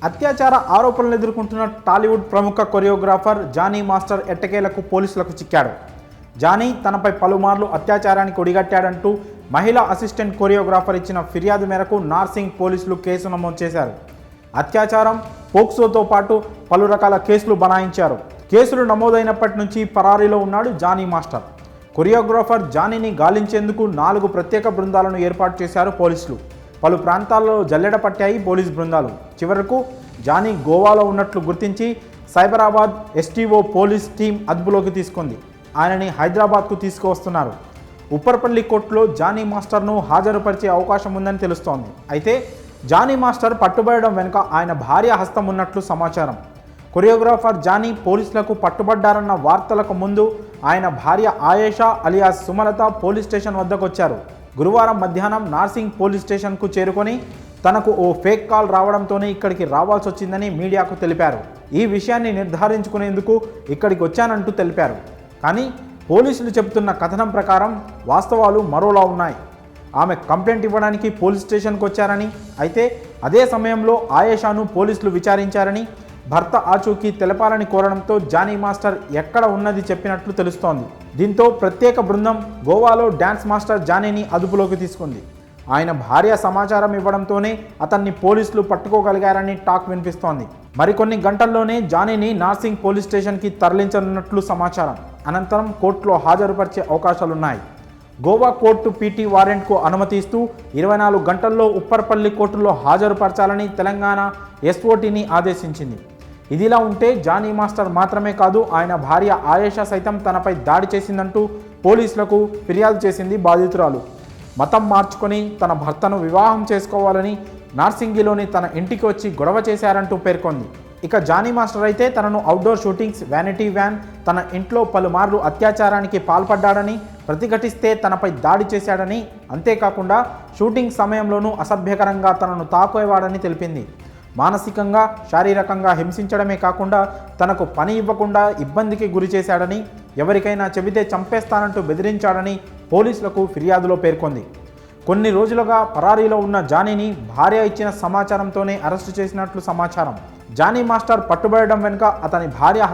అత్యాచార ఆరోపణలు ఎదుర్కొంటున్న టాలీవుడ్ ప్రముఖ కొరియోగ్రాఫర్ జానీ మాస్టర్ ఎట్టకేలకు పోలీసులకు చిక్కాడు. జానీ తనపై పలుమార్లు అత్యాచారానికి ఒడిగట్టాడంటూ మహిళా అసిస్టెంట్ కొరియోగ్రాఫర్ ఇచ్చిన ఫిర్యాదు మేరకు నార్సింగ్ పోలీసులు కేసు నమోదు చేశారు. అత్యాచారం, పోక్సోతో పాటు పలు రకాల కేసులు బనాయించారు. కేసులు నమోదైనప్పటి నుంచి పరారీలో ఉన్నాడు జానీ మాస్టర్. కొరియోగ్రాఫర్ జానీని గాలించేందుకు 4 ప్రత్యేక బృందాలను ఏర్పాటు చేశారు పోలీసులు. పలు ప్రాంతాల్లో జల్లెడ పట్టాయి పోలీస్ బృందాలు. చివరకు జానీ గోవాలో ఉన్నట్లు గుర్తించి సైబరాబాద్ ఎస్టీఓ పోలీస్ టీం అదుపులోకి తీసుకుంది. ఆయనని హైదరాబాద్కు తీసుకువస్తున్నారు. ఉప్పర్పల్లి కోర్టులో జానీ మాస్టర్ను హాజరుపరిచే అవకాశం ఉందని తెలుస్తోంది. అయితే జానీ మాస్టర్ పట్టుబడడం వెనుక ఆయన భార్య హస్తం ఉన్నట్లు సమాచారం. కొరియోగ్రాఫర్ జానీ పోలీసులకు పట్టుబడ్డారన్న వార్తలకు ముందు ఆయన భార్య Ayesha alias Sumalatha police station వద్దకు వచ్చారు. గురువారం మధ్యాహ్నం నార్సింగ్ పోలీస్ స్టేషన్కు చేరుకొని తనకు ఓ ఫేక్ కాల్ రావడంతోనే ఇక్కడికి రావాల్సి వచ్చిందని మీడియాకు తెలిపారు. ఈ విషయాన్ని నిర్ధారించుకునేందుకు ఇక్కడికి వచ్చానంటూ తెలిపారు. కానీ పోలీసులు చెబుతున్న కథనం ప్రకారం వాస్తవాలు మరోలా ఉన్నాయి. ఆమె కంప్లైంట్ ఇవ్వడానికి పోలీస్ స్టేషన్కి వచ్చారని, అయితే అదే సమయంలో ఆయేషాను పోలీసులు విచారించారని, భర్త ఆచూకీ తెలపాలని కోరడంతో జానీ మాస్టర్ ఎక్కడ ఉన్నది చెప్పినట్లు తెలుస్తోంది. దీంతో ప్రత్యేక బృందం గోవాలో డ్యాన్స్ మాస్టర్ జానీని అదుపులోకి తీసుకుంది. ఆయన భార్య సమాచారం ఇవ్వడంతోనే అతన్ని పోలీసులు పట్టుకోగలిగారని టాక్ వినిపిస్తోంది. మరికొన్ని గంటల్లోనే జానీని నార్సింగ్ పోలీస్ స్టేషన్కి తరలించనున్నట్లు సమాచారం. అనంతరం కోర్టులో హాజరుపరిచే అవకాశాలున్నాయి. గోవా కోర్టు పీటీ వారెంట్కు అనుమతి ఇస్తూ 24 గంటల్లో ఉప్పర్పల్లి కోర్టులో హాజరుపరచాలని తెలంగాణ ఎస్ఓటీని ఆదేశించింది. ఇదిలా ఉంటే జానీ మాస్టర్ మాత్రమే కాదు, ఆయన భార్య ఆయేషా సైతం తనపై దాడి చేసిందంటూ పోలీసులకు ఫిర్యాదు చేసింది బాధితురాలు. మతం మార్చుకొని తన భర్తను వివాహం చేసుకోవాలని నార్సింగిలోని తన ఇంటికి వచ్చి గొడవ చేశారంటూ పేర్కొంది. ఇక జానీ మాస్టర్ అయితే తనను అవుట్డోర్ షూటింగ్స్, వ్యానిటీ వ్యాన్, తన ఇంట్లో పలుమార్లు అత్యాచారానికి పాల్పడ్డాడని, ప్రతిఘటిస్తే తనపై దాడి చేశాడని, అంతేకాకుండా షూటింగ్ సమయంలోనూ అసభ్యకరంగా తనను తాకేవాడని తెలిపింది. మానసికంగా, శారీరకంగా హింసించడమే కాకుండా తనకు పని ఇవ్వకుండా ఇబ్బందికి గురి చేశాడని, ఎవరికైనా చెబితే చంపేస్తానంటూ బెదిరించాడని పోలీసులకు ఫిర్యాదులో పేర్కొంది. కొన్ని రోజులుగా పరారీలో ఉన్న జానీని భార్య ఇచ్చిన సమాచారంతోనే అరెస్టు చేసినట్లు సమాచారం. జానీ మాస్టర్ పట్టుబడడం వెనుక అతని భార్య